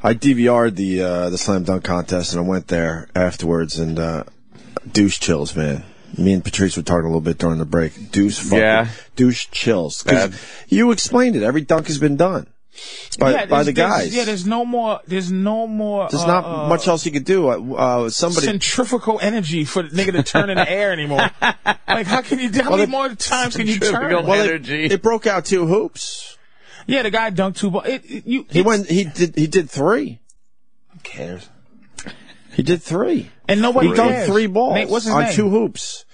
I DVR'd the slam dunk contest, and I went there afterwards, and douche chills, man. Me and Patrice were talking a little bit during the break. Douche chills. Because you explained it. Every dunk has been done by the guys. There's no more. There's not much else you could do. Centrifugal energy for the nigga to turn in the air anymore. Like, how many more times can you turn? Energy. It broke out 2 hoops. Yeah, the guy dunked 2 balls. He did 3. Who cares? He did 3. And nobody cares. He dunked 3 balls what's his on name? 2 hoops.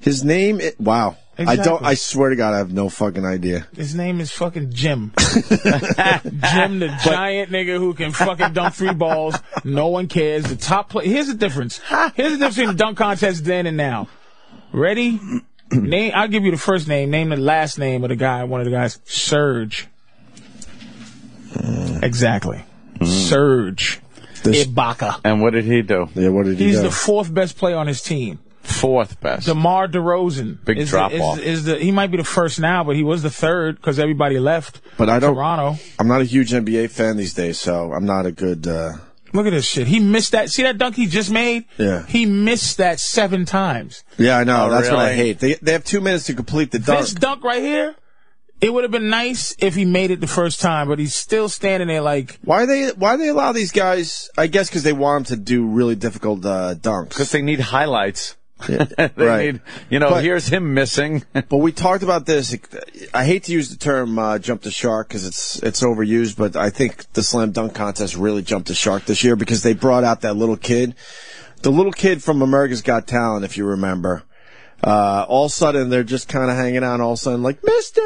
His name, wow. Exactly. I swear to God, I have no fucking idea. His name is fucking Jim. Jim, the giant nigga who can fucking dunk 3 balls. No one cares. The top player. Here's the difference. Here's the difference between the dunk contest then and now. Ready? I'll give you the first name. Name the last name of the guy, one of the guys. Serge. Exactly. Serge. Ibaka. And what did he do? Yeah, what did he do? He's the 4th best player on his team. 4th best. DeMar DeRozan. Big drop-off. He might be the first now, but he was the 3rd because everybody left. But Toronto. I'm not a huge NBA fan these days, so I'm not a good... Look at this shit. He missed that. See that dunk he just made? Yeah. He missed that 7 times. Yeah, I know. Oh, That's really? what I hate. They have 2 minutes to complete the dunk. This dunk right here, it would have been nice if he made it the first time, but he's still standing there like... Why they allow these guys... I guess because they want them to do really difficult dunks. Because they need highlights. Yeah, they need, here's him missing. But we talked about this. I hate to use the term jump the shark because it's overused, but I think the slam dunk contest really jumped the shark this year because they brought out that little kid. The little kid from America's Got Talent, if you remember. All of a sudden, they're just kind of hanging out, and all of a sudden, like, Mister!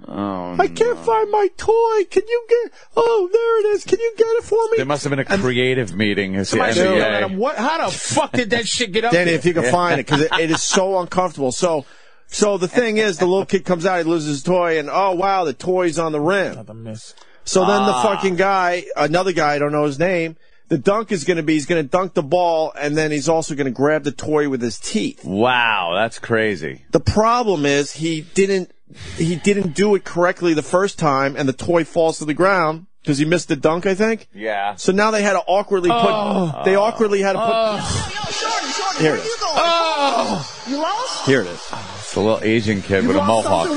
Oh, I can't find my toy. Can you get... Oh, there it is. Can you get it for me? There must have been a creative meeting. Somebody yelling at him, how the fuck did that shit get up Danny, there? if you can find it, because it is so uncomfortable. So the thing is, the little kid comes out, he loses his toy, and oh, wow, the toy's on the rim. So then the fucking guy, another guy, I don't know his name, the dunk is going to be, he's going to dunk the ball, and then he's also going to grab the toy with his teeth. Wow, that's crazy. The problem is he didn't do it correctly the first time, and the toy falls to the ground because he missed the dunk, I think. Yeah. So now they had to awkwardly put. They awkwardly had to put. Shorty, Here it is. You lost? Here it is. It's a little Asian kid with a mohawk.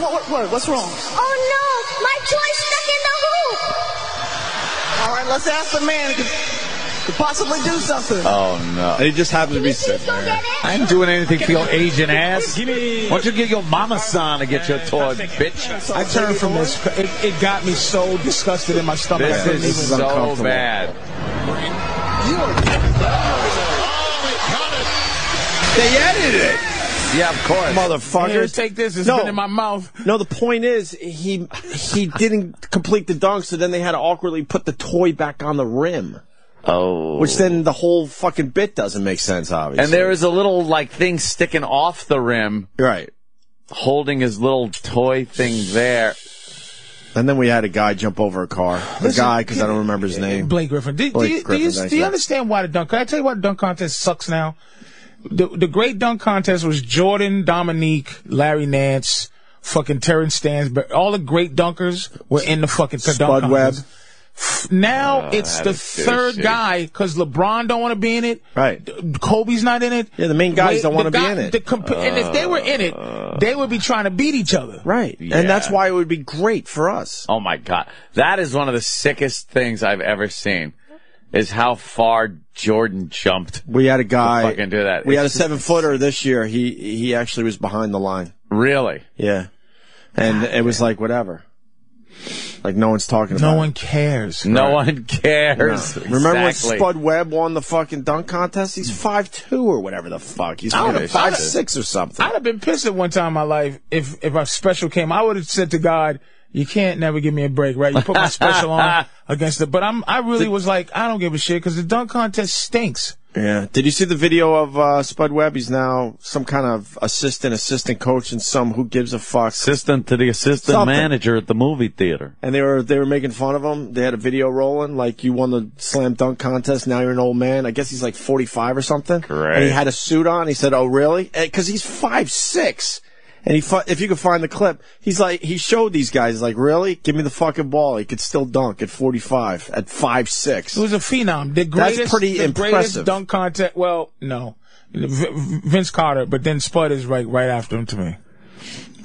What's wrong? Oh no, my toy's stuck in the hoop. All right, let's ask the man to possibly do something. Oh no. And he just happens to be sitting there. I ain't doing anything for your Asian ass. Why don't you get your mama son to get your toy, bitch? I turned from this. It got me so disgusted in my stomach. This is so bad. They edited it. Yeah, of course. Motherfuckers. Here, take this. It's been in my mouth. No, the point is, he didn't complete the dunk, so then they had to awkwardly put the toy back on the rim. Oh. Which then the whole fucking bit doesn't make sense, obviously. And there is a little, thing sticking off the rim. Right. Holding his little toy thing there. And then we had a guy jump over a car. A guy, because I don't remember his name. Blake Griffin. Do you understand why the dunk... Can I tell you why the dunk contest sucks now? The great dunk contest was Jordan, Dominique, Larry Nance, fucking Terrence Stansberry. All the great dunkers were in the fucking dunk contest. Now it's the 3rd guy because LeBron don't want to be in it. Right. Kobe's not in it. Yeah, the main guys don't want to be in it. And if they were in it, they would be trying to beat each other. Right. Yeah. And that's why it would be great for us. Oh, my God. That is one of the sickest things I've ever seen, is how far Jordan jumped. We had a guy. Fucking do that. We had a 7-footer this year. He actually was behind the line. Really? Yeah. And it was like, whatever. Like, no one's talking about it. No one cares. No one cares. No. Remember when Spud Webb won the fucking dunk contest? He's 5'2" or whatever the fuck. He's 5'6" or something. I'd have been pissed at one time in my life if a special came. I would have said to God, you can't never give me a break, right? You put my special on against it. But I really was like, I don't give a shit because the dunk contest stinks. Yeah. Did you see the video of Spud Webb? He's now some kind of assistant coach and some who gives a fuck. Assistant to the assistant manager at the movie theater. And they were making fun of him. They had a video rolling, like, you won the slam dunk contest, now you're an old man. I guess he's like 45 or something. Correct. And he had a suit on. He said, oh, really? Because he's 5'6". And if you could find the clip, he's like, he showed these guys, like, really? Give me the fucking ball. He could still dunk at 45, at 5'6". He was a phenom. That's pretty impressive. Greatest dunk contest. Well, no. Vince Carter, but then Spud is right after him to me.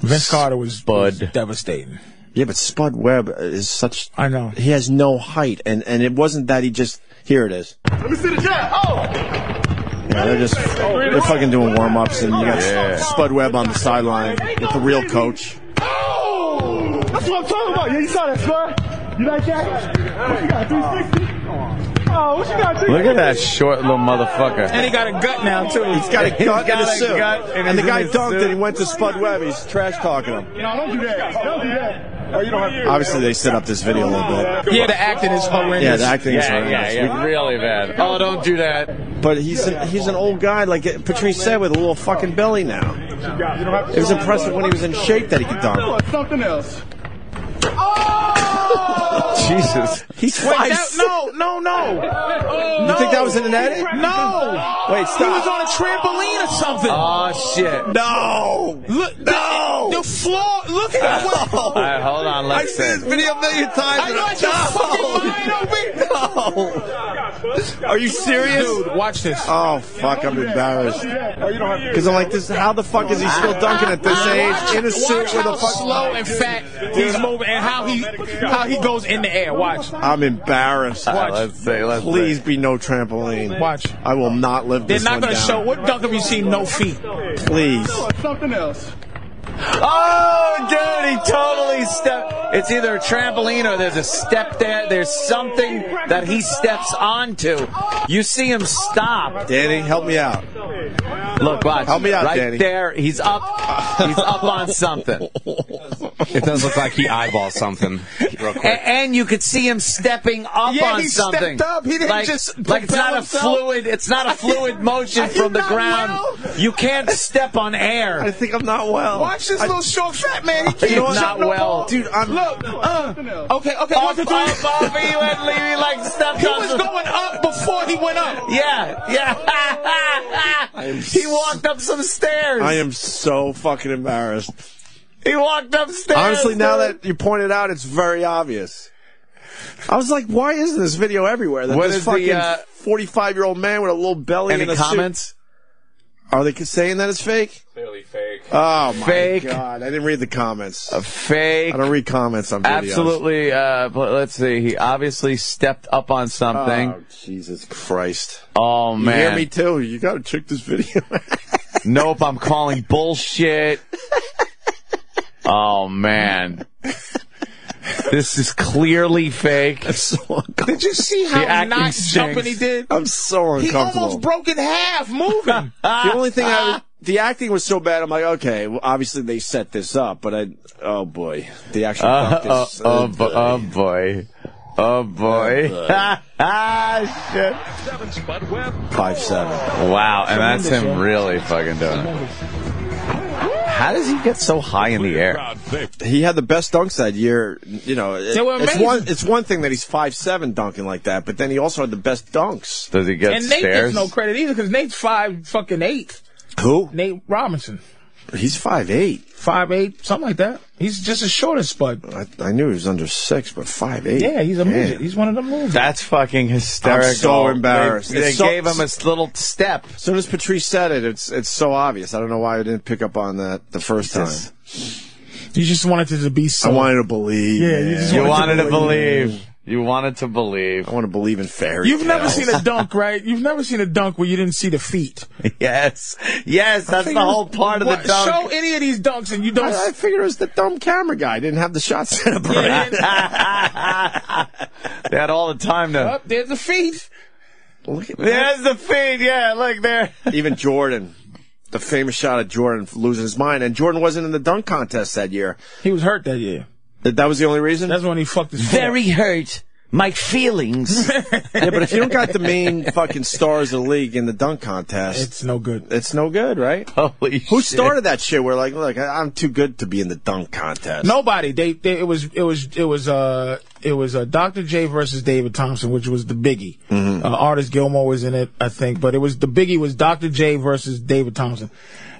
Vince Carter was devastating. Yeah, but Spud Webb is such... I know. He has no height, and it wasn't that he just... Here it is. Let me see the jab. Oh! Yeah, they're fucking doing warm-ups, and you got Spud Webb on the sideline with the real coach. Oh! That's what I'm talking about. Yeah, you saw that, Spud. You like that? What you got, 360? Oh, what you got? Look at that short little motherfucker. And he got a gut now, too. He's got a gut in his suit. And the guy dunked suit. and he went to Spud Webb. He's trash-talking him. No, don't do that. Don't do that. Oh, you don't have to. Obviously, they set up this video a little bit. Yeah, the acting is horrendous. Yeah, the acting is horrendous. Yeah, really bad. Oh, don't do that. But he's an old guy, like Patrice said, with a little fucking belly now. It was impressive when he was in shape that he could dunk. Something else. Jesus. He's 5'6". No. You think that was in an edit? No. Wait, stop. He was on a trampoline or something. Oh, shit. No. Look, No. the floor. Look at that. All right, hold on. I've Let's seen this video a million times. I got your fucking mind open. No. Are you serious? Dude, watch this. Oh, fuck, I'm embarrassed. Because I'm like, how the fuck is he still dunking at this age in a suit with a fucking... slow and fat he's moving and how he goes in the air. Watch. I'm embarrassed. Watch. Let's see. Please be no trampoline. Watch. I will not live They're this not one going to down. show. What dunk have you seen? No feet. Please. Something else. Oh, dude, he totally stepped. It's either a trampoline or there's a step there. There's something that he steps onto. You see him stop. Danny, help me out. Look, watch. Help me out, right Danny. there, he's up. He's up on something. It does look like he eyeballs something real quick. And you could see him stepping up on he something. stepped up. He didn't like, just like it's propel not himself. a fluid. It's not a fluid motion from the not ground. well? You can't step on air. I think I'm not well. Watch this little short fat man. He can't He's not jump no well. more. Dude, I'm... Look. Okay. Off 1, 2, 3. of you and Levy like stepped He on was some- going up before he went up. Yeah. He walked up some stairs. I am so fucking embarrassed. He walked upstairs. Honestly, now that you pointed out, it's very obvious. I was like, why isn't this video everywhere? That What this is fucking the, 45-year-old man with a little belly any and a comments? suit. Are they saying that it's fake? Clearly fake. Oh, my Fake. God. I didn't read the comments. Fake. I don't read comments on videos. Absolutely. Let's see. He obviously stepped up on something. Oh, Jesus Christ. Oh, You man. hear me, too? You got to check this video. Nope, I'm calling bullshit. Oh, man. This is clearly fake. I'm so uncomfortable. Did you see how acting not stinks. jumping he did? I'm so He uncomfortable. almost broke in half moving. The only thing the acting was so bad. I'm like, okay, well, obviously they set this up, but oh boy, the actual dunk is. Oh boy. Shit. 5'7". Wow, and that's him really fucking doing it. How does he get so high in the air? He had the best dunks that year. You know, were amazing. it's one thing that he's 5'7" dunking like that, but then he also had the best dunks. Does he get And Nate stairs? gets no credit either because Nate's 5'8". Who? Nate Robinson. He's 5'8". 5'8", something like that. He's just as short as Spud. I knew he was under 6, but 5'8". Yeah, he's a Man. midget. He's one of them movies. That's fucking hysterical. I'm so embarrassed. They It's so- gave him a little step. As soon as Patrice said it, it's so obvious. I don't know why I didn't pick up on that the first time. You just wanted it to be so. I wanted to believe. Yeah, man. you just You wanted to believe. You wanted to believe. I want to believe in fairy You've never tales. seen a dunk, right? You've never seen a dunk where you didn't see the feet. Yes, that's the whole part of the What- dunk. Show any of these dunks and you don't. I figured it was the dumb camera guy. Didn't have the shot set up right. They had all the time to. Up there's the feet. Look at that. There's the feed. Yeah, look there. Even Jordan, the famous shot of Jordan losing his mind, and Jordan wasn't in the dunk contest that year. He was hurt that year. That was the only reason. That's when he fucked his foot up. Very hurt. my feelings. Yeah, but if you don't got the main fucking stars of the league in the dunk contest, It's no good. It's no good, right? Holy Who shit. started that shit? We're like, look, I'm too good to be in the dunk contest. Nobody. It was Dr. J versus David Thompson, which was the biggie. Artist Gilmore was in it, I think, but the biggie was Dr. J versus David Thompson.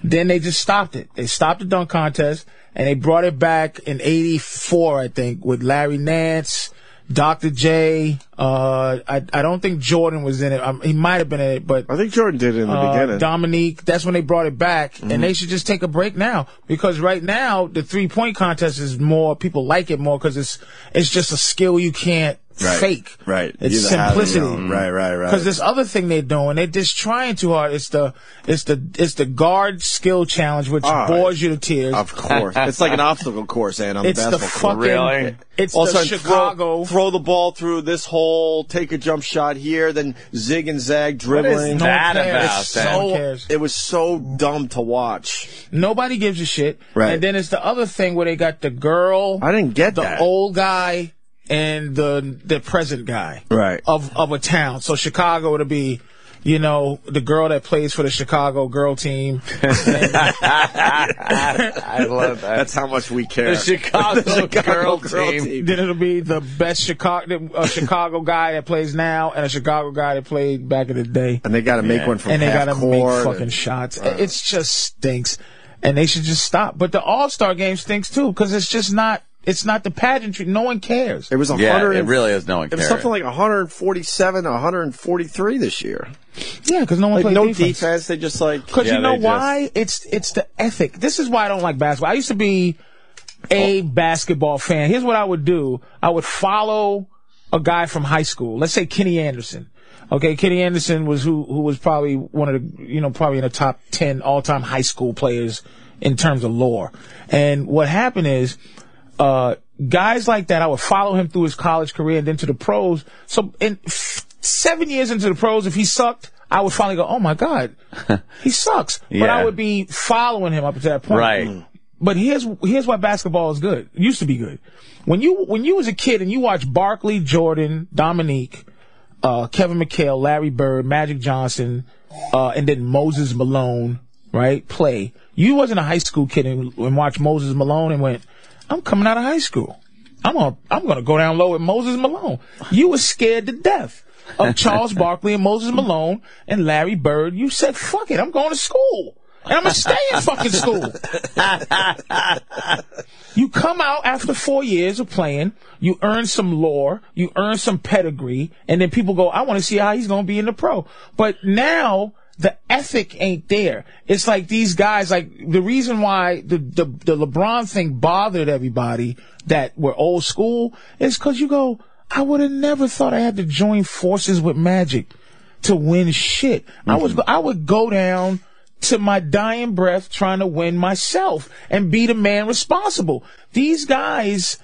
Then they just stopped it. They stopped the dunk contest, and they brought it back in '84, I think, with Larry Nance, Dr. J. I don't think Jordan was in it. He might have been in it, but I think Jordan did it in the beginning. Dominique. That's when they brought it back, and they should just take a break now, because right now the 3-point contest is more. People like it more because it's just a skill you can't fake. Right. It's You either have it or you simplicity. don't. Right. Because this other thing they're doing, they're just trying too hard. It's the guard skill challenge, which bores you to tears. Of course. It's like an obstacle course, and on the It's the basketball court. fucking. Really? It's Also, the Chicago. throw the ball through this hole, take a jump shot here, then zig and zag dribbling. No one that cares. about, No one man? cares. It was so dumb to watch. Nobody gives a shit. Right. And then it's the other thing where they got the girl, I didn't get the that. old guy, and the present guy. Right. Of a town. So Chicago would be, the girl that plays for the Chicago girl team. I love that. That's how much we care. The Chicago girl team. Then it'll be the best Chicago guy that plays now and a Chicago guy that played back in the day. And they got to make one from And they half gotta court. make fucking shots. It just stinks. And they should just stop. But the All-Star game stinks too, because it's just not. It's not the pageantry. No one cares. It was Yeah, it really is. No one It was cares. something like 147, 143 this year. Yeah, because no one Like plays no defense. defense. They just like. Because Yeah, you know they why? It's the ethic. This is why I don't like basketball. I used to be a basketball fan. Here's what I would do. I would follow a guy from high school. Let's say Kenny Anderson. Okay, Kenny Anderson was who was probably one of the, probably in the top 10 all-time high school players in terms of lore. And what happened is, guys like that, I would follow him through his college career and then to the pros. So in 7 years into the pros, if he sucked, I would finally go, oh my God, he sucks. But Yeah. I would be following him up to that point. Right. But here's why basketball is good. It used to be good. When you was a kid and you watched Barkley, Jordan, Dominique, Kevin McHale, Larry Bird, Magic Johnson, and then Moses Malone, right, play. You wasn't a high school kid and watched Moses Malone and went, I'm coming out of high school. I'm gonna go down low with Moses Malone. You were scared to death of Charles Barkley and Moses Malone and Larry Bird. You said, fuck it, I'm going to school. And I'm gonna stay in fucking school. You come out after 4 years of playing, you earn some lore, you earn some pedigree, and then people go, I want to see how he's gonna be in the pro. But now, the ethic ain't there. It's like these guys, like the reason why the LeBron thing bothered everybody that were old school is because you go, I would have never thought I had to join forces with Magic to win shit. I would go down to my dying breath trying to win myself and be the man responsible. These guys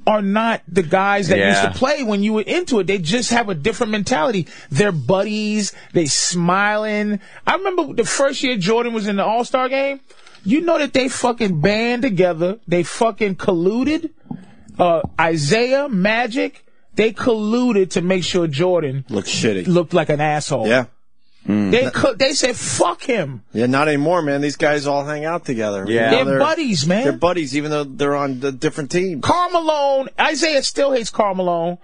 are not the guys that used to play when you were into it. They just have a different mentality. They're buddies. They smiling. I remember the first year Jordan was in the All-Star game. You know that they fucking band together. They fucking colluded. Isaiah, Magic, they colluded to make sure Jordan looked like an asshole. Yeah. They said, fuck him. Yeah, not anymore, man. These guys all hang out together. Yeah. They're buddies, man. They're buddies, even though they're on the different teams. Karl Malone, Isaiah still hates Karl Malone.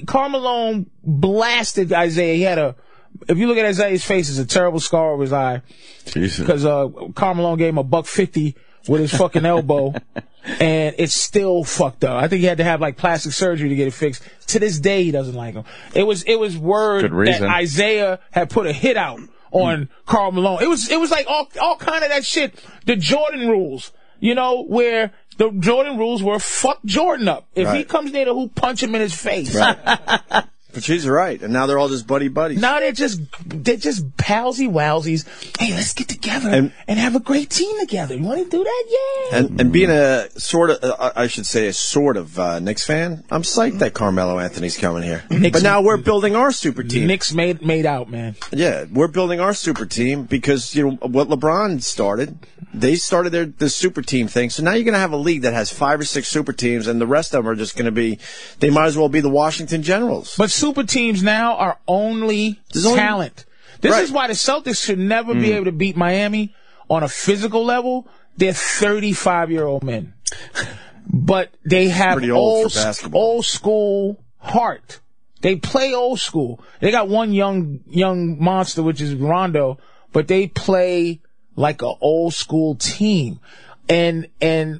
Karl Malone blasted Isaiah. If you look at Isaiah's face, it's a terrible scar over his eye. Jesus. Because Karl Malone gave him a $150 with his fucking elbow. And it's still fucked up. I think he had to have like plastic surgery to get it fixed. To this day, he doesn't like him. It was word that Isaiah had put a hit out on Karl Malone. It was like all kind of that shit. The Jordan rules, where the Jordan rules were fuck Jordan up. If he comes near the hoop, punch him in his face. Right. Patrice is right, and now they're all just buddies. Now they're just palsy-wowsies. Hey, let's get together and have a great team together. You want to do that? Yeah. And being a sort of Knicks fan, I'm psyched that Carmelo Anthony's coming here. But now we're building our super team. Knicks made out, man. Yeah, we're building our super team because what LeBron started. They started the super team thing. So now you're going to have a league that has 5 or 6 super teams, and the rest of them are just going to be. They might as well be the Washington Generals. But super teams now are only talent. This is why the Celtics should never be able to beat Miami on a physical level. They're 35-year-old men. But they have old school heart. They play old school. They got one young monster, which is Rondo, but they play like an old school team. And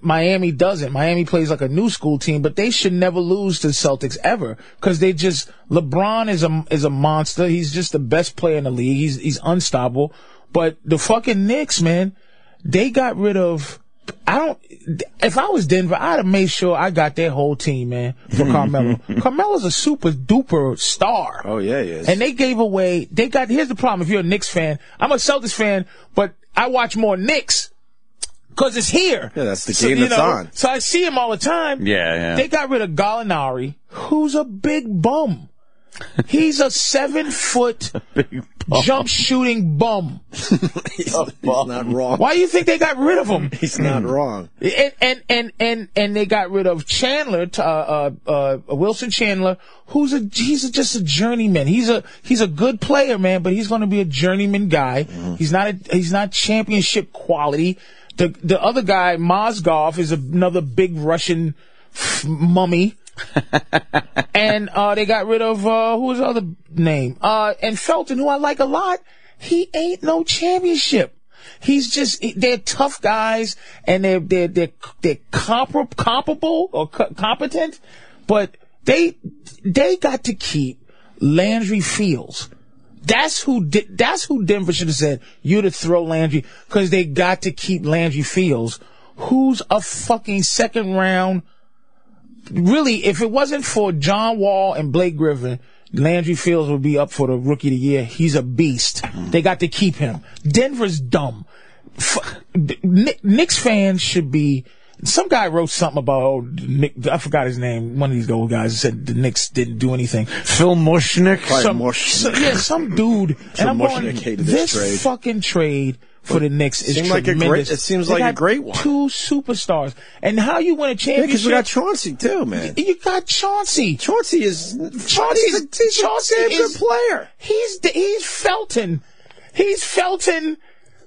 Miami doesn't. Miami plays like a new school team, but they should never lose to the Celtics ever because LeBron is a monster. He's just the best player in the league. He's unstoppable. But the fucking Knicks, man, they got rid of. If I was Denver, I'd have made sure I got their whole team, man, for Carmelo. Carmelo's a super duper star. Oh yeah, he is. And they gave away. Here's the problem. If you're a Knicks fan, I'm a Celtics fan, but I watch more Knicks. Because it's here. Yeah, that's the game that's on. So I see him all the time. Yeah. They got rid of Gallinari, who's a big bum. He's a 7-foot jump shooting bum. He's not wrong. Why do you think they got rid of him? He's not wrong. And they got rid of Chandler, Wilson Chandler, he's just a journeyman. He's a good player, man, but he's going to be a journeyman guy. He's not championship quality. The other guy, Mozgov, is another big Russian mummy. And they got rid of who was the other name? And Felton, who I like a lot. He ain't no championship. They're tough guys, and they're comparable or competent, but they got to keep Landry Fields. That's who Denver should have said, you to throw Landry, because they got to keep Landry Fields, who's a fucking second round. Really, if it wasn't for John Wall and Blake Griffin, Landry Fields would be up for the Rookie of the Year. He's a beast. They got to keep him. Denver's dumb. Knicks fans should be. Some guy wrote something about I forgot his name. One of these old guys said the Knicks didn't do anything. Phil Mushnick. Some dude. And I'm going, this fucking trade for the Knicks is tremendous. It seems like a great one. 2 superstars. And how you win a championship? Because we got Chauncey too, man. You got Chauncey. He's a good player. He's Felton. He's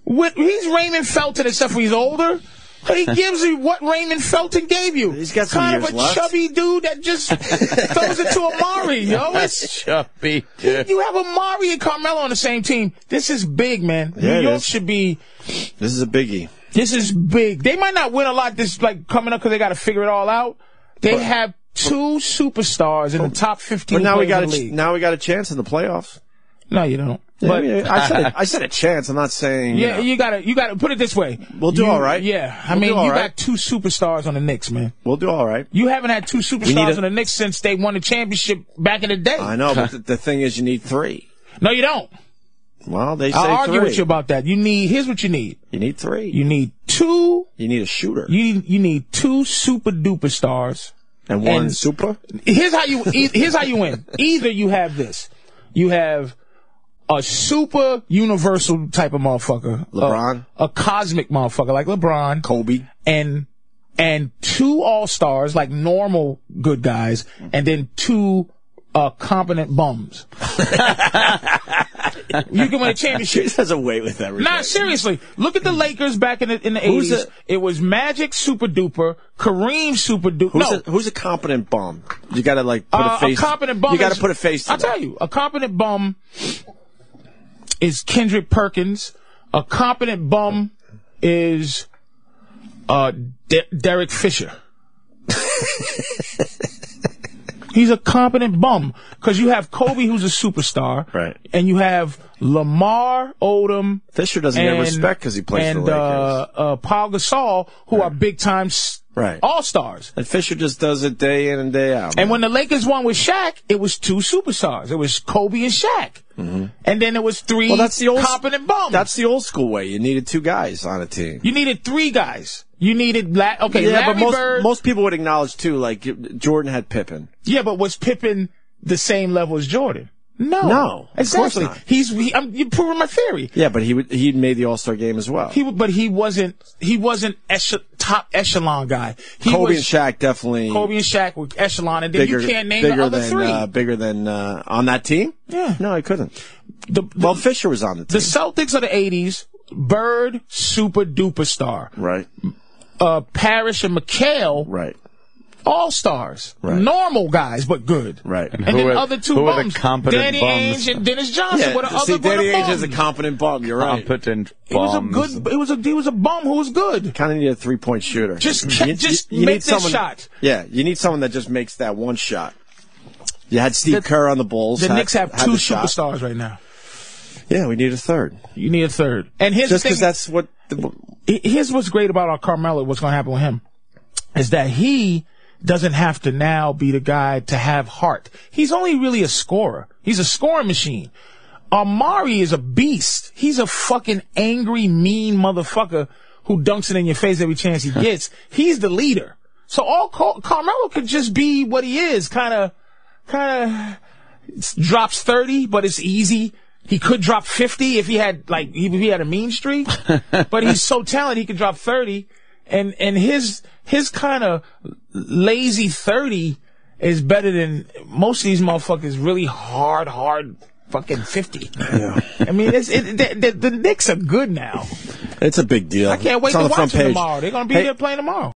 Raymond Felton, except for he's older. He gives you what Raymond Felton gave you. He's got some kind years of a left. chubby dude that just throws it to Amari, yo. Chubby dude. You have Amari and Carmelo on the same team. This is big, man. Yeah, New York should be. This is a biggie. This is big. They might not win a lot this coming up because they got to figure it all out. They have 2 superstars in the top 15 But players in the league. Now we got a chance in the playoffs. No, you don't. Yeah, But I said a chance. I'm not saying. Yeah, you gotta put it this way. We'll do all right. Yeah, I mean, you got 2 superstars on the Knicks, man. We'll do all right. You haven't had 2 superstars on the Knicks since they won the championship back in the day. I know, but the thing is, you need 3. No, you don't. Well, they say I'll argue 3. with you about that. Here's what you need. You need 3. You need 2. You need a shooter. You need 2 super duper stars. And 1 super? Here's how you win. Either you have this. You have a super universal type of motherfucker. LeBron. A cosmic motherfucker like LeBron. Kobe. And 2 all-stars like normal good guys. And then 2 competent bums. You can win a championship. He does away with everything. Nah, seriously. Look at the Lakers back in the 80s. It was Magic super duper, Kareem super duper. Who's a competent bum? You gotta put a face. A competent bum. You gotta put a face to I'll that. tell you, a competent bum is Kendrick Perkins. A competent bum is Derek Fisher. He's a competent bum because you have Kobe, who's a superstar, right? And you have Lamar Odom. Fisher doesn't get respect because he plays for the Lakers. Paul Gasol, who are big time all-stars. And Fisher just does it day in and day out. And when the Lakers won with Shaq, it was 2 superstars. It was Kobe and Shaq. Mm-hmm. And then it was 3 competent bums. That's the old school way. You needed 2 guys on a team. You needed 3 guys. You needed Larry Bird. Most people would acknowledge too, like Jordan had Pippen. Yeah, but was Pippen the same level as Jordan? No, exactly. Of course not. You're proving my theory. Yeah, but he made the All-Star game as well. But he wasn't top echelon guy. Kobe and Shaq definitely. Kobe and Shaq were echelon, and then you can't name the other 3. Bigger than on that team. Yeah, no, I couldn't. Fisher was on the team. The Celtics of the '80s. Bird, super duper star. Right. Parrish and McHale. Right. All-stars. Right. Normal guys, but good. Right. And then other 2 who bums. Are the competent Danny bums? Ainge and Dennis Johnson were the other Danny bums. Ainge is a competent bum. You're right. Competent He was a bum who was good. Kind of need a 3-point shooter. Just make this shot. Yeah, you need someone that just makes that one shot. You had Steve Kerr on the Bulls. The Knicks have 2 superstars right now. Yeah, we need a third. You need a third. And here's just because that's what. Here's what's great about our Carmelo. What's going to happen with him is that he doesn't have to now be the guy to have heart. He's only really a scorer. He's a scoring machine. Amari is a beast. He's a fucking angry, mean motherfucker who dunks it in your face every chance he gets. He's the leader. So all Carmelo could just be what he is. Kind of drops 30, but it's easy. He could drop 50 if he had a mean streak, but he's so talented he could drop 30, and his kind of lazy 30 is better than most of these motherfuckers really hard fucking 50. Yeah. I mean, the Knicks are good now. It's a big deal. I can't wait to watch them tomorrow. They're gonna be there playing tomorrow.